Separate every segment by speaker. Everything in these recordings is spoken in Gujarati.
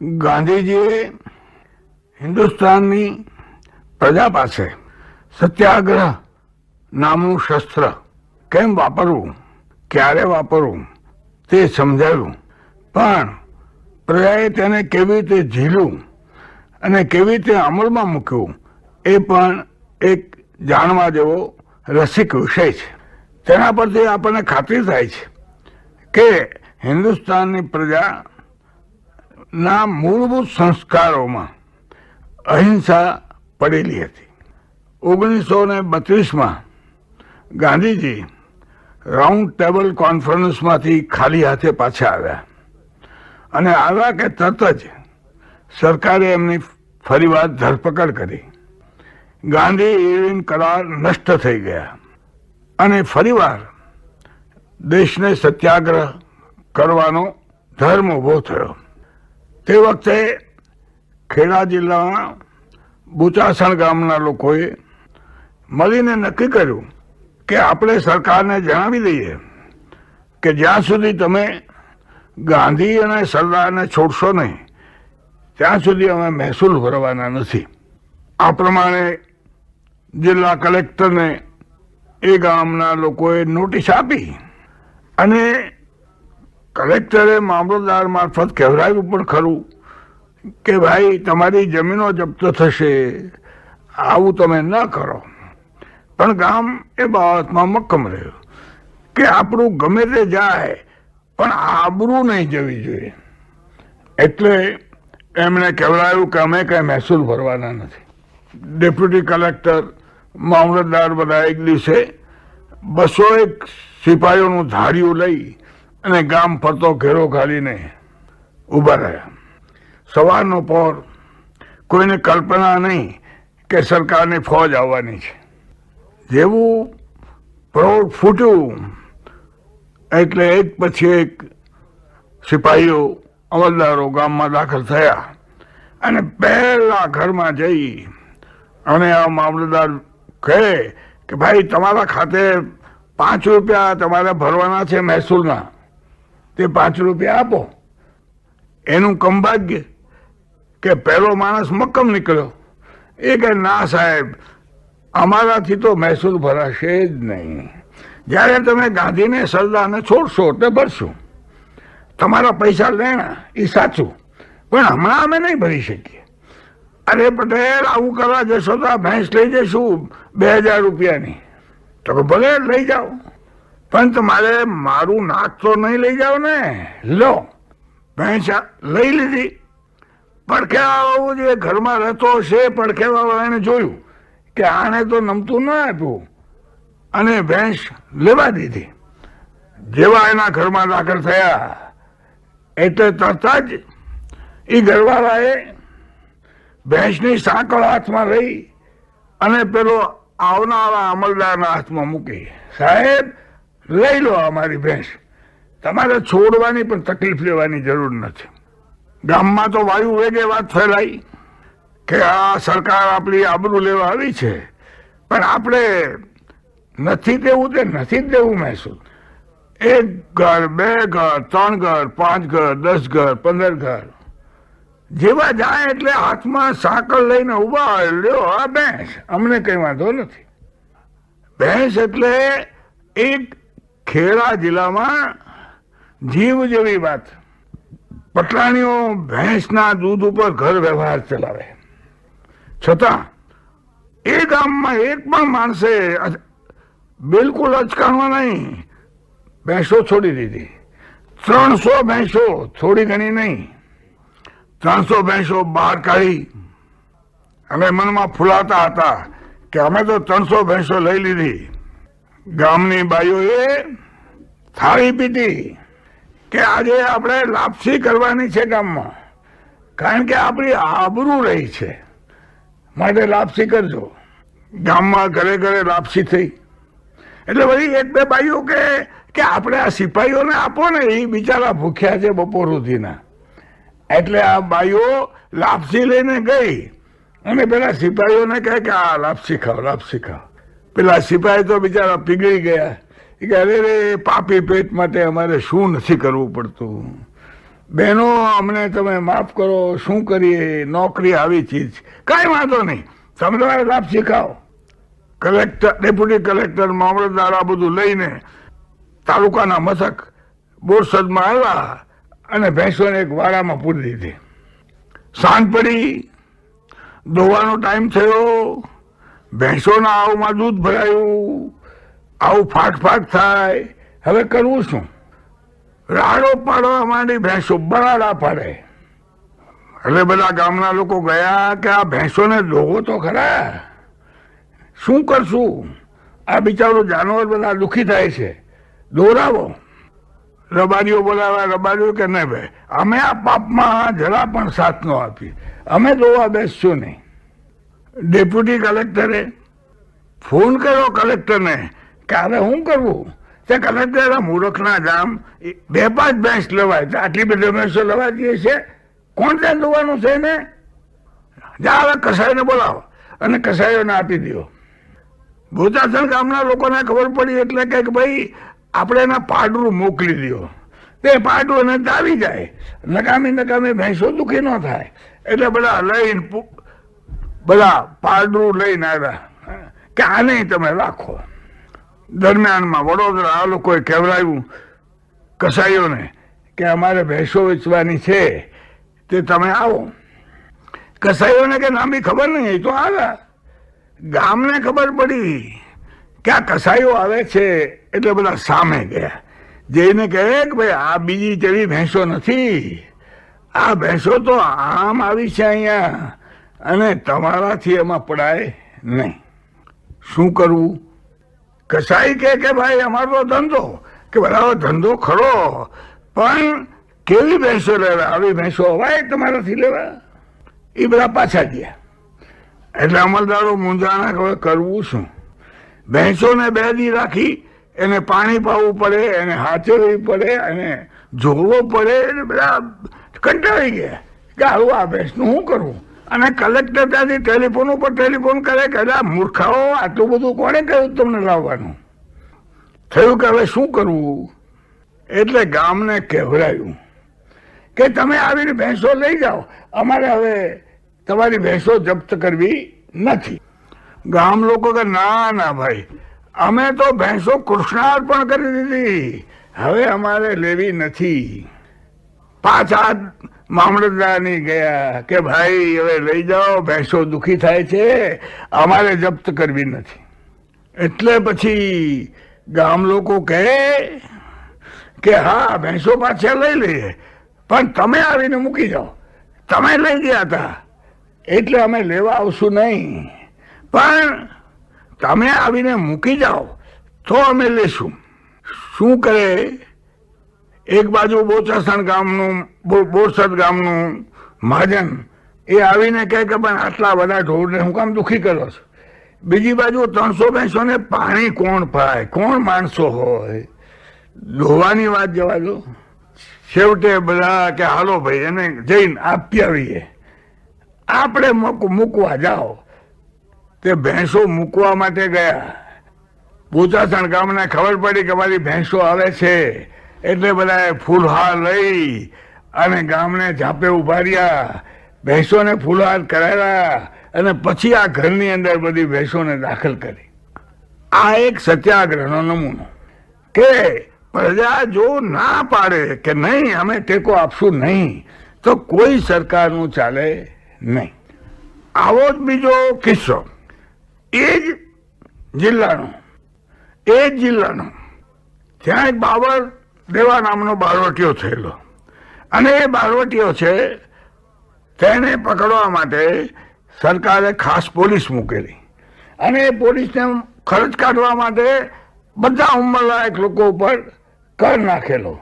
Speaker 1: ગાંધીજીએ હિન્દુસ્તાનની પ્રજા પાસે સત્યાગ્રહ નામનું શસ્ત્ર કેમ વાપરવું, ક્યારે વાપરવું તે સમજાવ્યું. પણ પ્રજાએ તેને કેવી રીતે ઝીલ્યું અને કેવી રીતે અમલમાં મૂક્યું એ પણ એક જાણવા જેવો રસિક વિષય છે. તેના પરથી આપણને ખાતરી થાય છે કે હિન્દુસ્તાનની પ્રજાના મૂળભૂત સંસ્કારોમાં અહિંસા પડેલી હતી. 1932માં ગાંધીજી રાઉન્ડ ટેબલ કોન્ફરન્સમાંથી ખાલી હાથે પાછા આવ્યા અને આવ્યા કે તરત જ સરકારે એમની ફરીવાર ધરપકડ કરી. ગાંધી ઇરવિન કરાર નષ્ટ થઈ ગયા અને ફરીવાર દેશને સત્યાગ્રહ કરવાનો ધર્મ ઊભો થયો. તે વખતે ખેડા જિલ્લામાં બુચાસણ ગામના લોકોએ મળીને નક્કી કર્યું કે આપણે સરકારને જણાવી દઈએ કે જ્યાં સુધી તમે ગાંધી અને સરદારને છોડશો નહીં ત્યાં સુધી અમે મહેસૂલ ભરવાના નથી. આ પ્રમાણે જિલ્લા કલેક્ટરને એ ગામના લોકોએ નોટિસ આપી અને કલેક્ટરે મામલતદાર મારફત કહેવડાવ્યું પણ ખરું કે ભાઈ તમારી જમીનો જપ્ત થશે, આવું તમે ન કરો. પણ ગામ એ બાબતમાં મક્કમ રહ્યું કે આપણું ગમે તે જાય પણ આબરૂ નહીં જવી જોઈએ. એટલે એમણે કહેવડાવ્યું કે અમે કંઈ મહેસૂલ ભરવાના નથી. ડેપ્યુટી કલેક્ટર મામલતદાર બધા એક દિવસે 201 સિપાહીઓનું ધાડિયું લઈ અને ગામ ફરતો ઘેરો ઘાલીને ઊભા રહ્યા. સવારનો પહોર, કોઈને કલ્પના નહીં કે સરકારની ફોજ આવવાની છે. જેવું પ્રૌઢ ફૂટ્યું એટલે એક પછી એક સિપાહીઓ અમલદારો ગામમાં દાખલ થયા અને પહેલા ઘરમાં જઈ અને આ મામલતદાર કહે કે ભાઈ તમારા ખાતે 5 રૂપિયા તમારે ભરવાના છે મહેસૂલના, તે 5 રૂપિયા આપો. એનું કમભાગ્ય કે પહેલો માણસ મક્કમ નીકળ્યો. એ કે ના સાહેબ, અમારાથી તો મહેસૂલ ભરાશે જ નહીં. જ્યારે તમે ગાંધીને સરદારને છોડશો તે ભરશું. તમારા પૈસા લેણા એ સાચું, પણ હમણાં અમે નહીં ભરી શકીએ. અરે પટેલ, આવું કરવા જશો તો આ ભેંસ લઈ જઈશું 2000 રૂપિયાની. તો ભલે લઈ જાઓ, પણ તમારે મારું નાક તો નહીં લઈ જાઓ ને. લો, ભેંસ લઈ લીધી. પડખેવાળો જે ઘરમાં રહેતો હશે, પડખેવાળા એને જોયું કે આને તો નમતું ન આપ્યું અને ભેંસ લેવા દીધી. જેવા એના ઘરમાં દાખલ થયા એટલે તરત જ એ ઘરવાળાએ ભેંસની સાંકળ હાથમાં લઈ અને પેલો આવનારા અમલદારના હાથમાં મૂકી. સાહેબ, લઈ લો અમારી ભેંસ, તમારે છોડવાની પણ તકલીફ લેવાની જરૂર નથી. ગામમાં તો વાયુ વેગે વાત ફેલાઈ કે આ સરકાર આપણી આબરૂ લેવા આવી છે, પણ આપણે નથી દેવું તે નથી જ દેવું મહેસૂલ. 1 ઘર, 2 ઘર, 3 ઘર, 5 ઘર, 10 ઘર, 15 ઘર જેવા જાય એટલે હાથમાં સાંકળ લઈને ઉભા હોય, લ્યો આ ભેંસ, અમને કઈ વાંધો નથી. ભેંસ એટલે એક ખેડા જિલ્લામાં જીવ જેવી વાત. પટરાણીઓ ભેંસના દૂધ ઉપર ઘર વ્યવહાર ચલાવે, છતાં એ ગામમાં એક પણ માણસે બિલકુલ અચકાણવા નહીં, ભેંસો છોડી દીધી. 300 ભેંસો, થોડી ઘણી નહીં, 300 ભેંસો બહાર કાઢી અને મનમાં ફૂલાતા હતા કે અમે તો 300 ભેંસો લઈ લીધી. ગામની બાઈઓએ થાળી પીટી કે આજે આપણે લાપસી કરવાની છે ગામમાં, કારણ કે આપણી આબરૂ રહી છે, માટે લાપસી કરજો. ગામમાં ઘરે ઘરે લાપસી થઈ. એટલે વળી 1-2 બાઈઓ કે આપણે આ સિપાહીઓને આપો ને, એ બિચારા ભૂખ્યા છે બપોર સુધીના. એટલે આ બાઈઓ લાપસી લઈને ગઈ અને પેલા સિપાહીઓને કહે કે આ લાપસી ખાઓ, લાપસી ખાઓ. પેલા સિપાહી તો બિચારા પીગળી ગયા કે અરે રે, પાપી પેટ માટે અમારે શું નથી કરવું પડતું. બહેનો અમને તમે માફ કરો, શું કરીએ, નોકરી આવી ચીજ, કાંઈ વાંધો નહીં, તમે તમારે લાભ શીખાવો. કલેક્ટર, ડેપ્યુટી કલેક્ટર, મામલતદાર આ બધું લઈને તાલુકાના મથક બોરસદમાં આવ્યા અને ભેંસોને એક વાડામાં પૂરી દીધી. સાંજ પડી, દોવાનો ટાઈમ થયો, ભેંસોના આવમાં દૂધ ભરાયું, આવું ફાટ થાય, હવે કરવું શું? રાડો પાડવા માંડી, ભેંસો બરાડા પાડે. એટલે બધા ગામના લોકો ગયા કે આ ભેંસોને દોવો તો ખરા, શું કરશું? આ બિચારો જાનવર બધા દુઃખી થાય છે, દોરાવો. રબારીઓ બોલાવ્યા, રબારીઓ કે નહીં ભાઈ, અમે આ પાપમાં જરા પણ સાથ ન આપી, અમે દોવા બેસશું નહીં. ડેપ્યુટી કલેક્ટરે ફોન કર્યો કલેક્ટરને કે હવે શું કરવું? તે કલેક્ટર મૂર્ખના જામ, 2-5 ભેંસ લેવાય, આટલી બધી ભેંસો લેવાતી છે, કોણ ત્યાં દોવાનું છે ને? જા હવે કસાઈને બોલાવો અને કસાઈઓને આપી દો. બોચાસણ ગામના લોકોને ખબર પડી એટલે કે ભાઈ આપણે એના પાડરું મોકલી દો, તે પાડરું એને ચાવી જાય, નકામી ભેંસો દુઃખી ન થાય. એટલે બધા લઈને બધા પાડરું લઈને આવ્યા કે આ નહીં તમે રાખો. દરમિયાનમાં વડોદરા આ લોકોએ કહેવડાવ્યું કસાઈઓને કે અમારે ભેંસો વેચવાની છે, તે તમે આવો. કસાઈઓને કે નામી ખબર નહીં, તો આવ્યા. ગામને ખબર પડી કે આ કસાઈઓ આવે છે એટલે બધા સામે ગયા, જઈને કહે કે ભાઈ આ બીજી જેવી ભેંસો નથી, આ ભેંસો તો આમ આવી છે અહીંયા, અને તમારાથી એમાં પડાય નહીં. શું કરવું? કસાઈ કે ભાઈ અમારો ધંધો, કે બરાબર ધંધો ખરો, પણ કેવી ભેંસો લેવા? આવી ભેંસો અવાય તમારાથી લેવા? એ બધા પાછા ગયા. એટલે અમલદારો મૂંઝાણા, હવે કરવું શું? ભેંસોને 2 દી રાખી, એને પાણી પાવું પડે, એને હાચવવી પડે, એને જોવો પડે, એટલે બધા કંટાળી ગયા કે આવું આ ભેંસનું શું કરવું? અને કલેક્ટર ત્યાંથી ટેલિફોન ઉપર ટેલિફોન કરે કે મૂર્ખાઓ, આટલું બધું કોણે કહ્યું તમને લાવવાનું? થયું કે હવે શું કરવું? એટલે ગામને કહેવડાયું કે તમે આવીને ભેંસો લઈ જાઓ, અમારે હવે તમારી ભેંસો જપ્ત કરવી નથી. ગામ લોકો કે ના ના ભાઈ, અમે તો ભેંસો કૃષ્ણાર્પણ કરી દીધી, હવે અમારે લેવી નથી. પાછા મામલતદારની ગયા કે ભાઈ હવે લઈ જાઓ, ભેંસો દુઃખી થાય છે, અમારે જપ્ત કરવી નથી. એટલે પછી ગામ લોકો કહે કે હા ભેંસો પાછા લઈ લઈએ, પણ તમે આવીને મૂકી જાઓ, તમે લઈ ગયા હતા એટલે અમે લેવા આવશું નહીં, પણ તમે આવીને મૂકી જાઓ તો અમે લેશું. શું કરે? એક બાજુ બોચાસણ ગામનું, બોરસદ ગામનું મહાજન એ આવીને કહે કે પણ આટલા બધા ઢોરને હું કામ દુઃખી કરો છો? બીજી બાજુ 300 ભેંસોને પાણી કોણ પાય? કોણ માણસો હોય? દોવાની વાત જવા દો. છેવટે બધા કે હાલો ભાઈ એને જઈને આપી આવીએ, આપણે મૂકવા જાઓ. તે ભેંસો મૂકવા માટે ગયા. બોચાસણ ગામને ખબર પડી કે મારી ભેંસો આવે છે, એટલે બધાએ ફૂલહાર લઈ અને ગામને ઝાપે ઉભા રહ્યા, ભેંસોને ફૂલહાર કરાવ્યા અને પછી આ ઘરની અંદર બધી ભેંસોને દાખલ કરી. આ એક સત્યાગ્રહનો નમૂનો કે પ્રજા જો ના પાડે કે નહીં અમે ટેકો આપશું નહીં, તો કોઈ સરકારનું ચાલે નહીં. આવો જ બીજો કિસ્સો એ જ જિલ્લાનો ત્યાં એક બાબર દેવા નામનો બારવટીયો થયેલો, અને એ બારવટીયો છે તેને પકડવા માટે સરકારે ખાસ પોલીસ મૂકેલી, અને એ પોલીસને ખર્ચ કાઢવા માટે બધા ઉંમરલાયક લોકો ઉપર કર નાખેલો.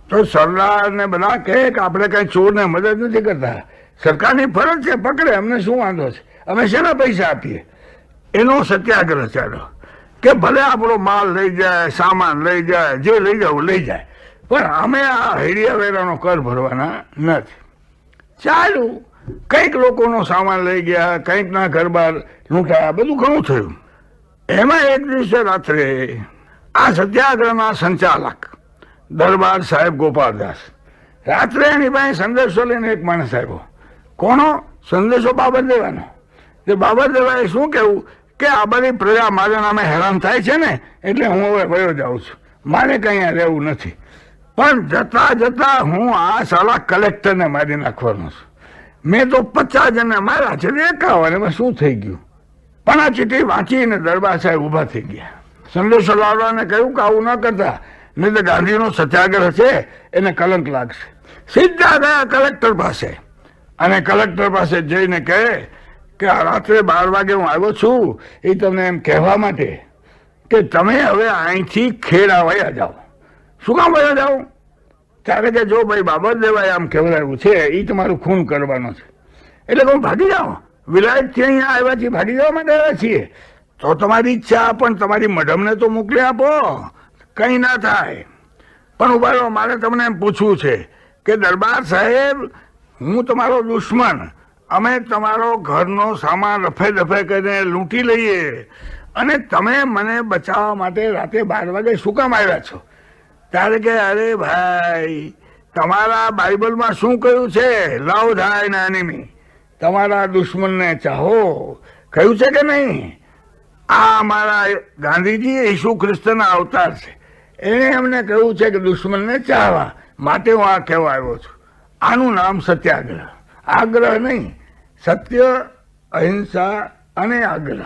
Speaker 1: તો સરદારને બધા કહે કે આપણે કઈ ચોરને મદદ નથી કરતા, સરકારની ફરજ છે, પકડે, અમને શું વાંધો છે, અમે શેના પૈસા આપીએ? એનો સત્યાગ્રહ ચાલ્યો કે ભલે આપણો માલ લઈ જાય, સામાન લઈ જાય, જે લઈ જવું લઈ જાય, પણ અમે આ હેડિયા વેરાનો કર ભરવાના નથી. ચાલુ કંઈક લોકોનો સામાન લઈ ગયા, કંઈકના ઘર બહાર લૂંટાયા, બધું ઘણું થયું. એમાં એક દિવસે રાત્રે આ સત્યાગ્રહના સંચાલક દરબાર સાહેબ ગોપાલદાસ રાત્રે એની પાસે સંદેશો લઈને એક માણસ આવ્યો. કોનો સંદેશો? બાબર દેવાનો. તે બાબર દેવાએ શું કહેવું કે આ બધી પ્રજા મારા નામે હેરાન થાય છે ને, એટલે હું હવે વયો જાઉં છું, મારે કઈ અહીંયા રહેવું નથી. પણ જતા જતા હું આ સાલા કલેક્ટરને મારી નાખવાનો છું. મેં તો 50 જણને માર્યા છે, 51. એમાં શું થઈ ગયું? પણ આ ચીઠી વાંચીને દરબાર સાહેબ ઊભા થઈ ગયા. સંદેશો લાવવાને કહ્યું કે આવું ન કરતા, નહીં તો ગાંધીનો સત્યાગ્રહ છે એને કલંક લાગશે. સીધા ગયા કલેક્ટર પાસે, અને કલેક્ટર પાસે જઈને કહે કે આ રાત્રે 12 વાગે હું આવ્યો છું એ તમને એમ કહેવા માટે કે તમે હવે અહીંથી ખેડા વયા જાઓ. શું કામ વયા જાઓ? ત્યારે કે જો ભાઈ બાબર દેવાએ આમ કહેવડાવ્યું છે, એ તમારું ખૂન કરવાનો છે, એટલે હું ભાગી જાઓ. વિલાયતથી અહીંયા આવ્યા છીએ, ભાગી જવા માટે આવ્યા છીએ. તો તમારી ઈચ્છા, પણ તમારી મઢમને તો મોકલી આપો, કંઈ ના થાય. પણ ઉભા રહો, મારે તમને એમ પૂછવું છે કે દરબાર સાહેબ, હું તમારો દુશ્મન, અમે તમારો ઘરનો સામાન રફે દફે કરીને લૂંટી લઈએ, અને તમે મને બચાવવા માટે રાતે 12 વાગે શું કામ આવ્યા છો? ત્યારે કે અરે ભાઈ, તમારા બાઇબલમાં શું કહ્યું છે? લવ થાઇન એનિમી, તમારા દુશ્મનને ચાહો, કહ્યું છે કે નહીં? આ અમારા ગાંધીજી ઈસુ ખ્રિસ્તના અવતાર છે, એણે અમને કહ્યું છે કે દુશ્મનને ચાહવા માટે હું આ કહેવા આવ્યો છું. આનું નામ સત્યાગ્રહ. આગ્રહ નહીં, સત્ય, અહિંસા અને આગ્રહ.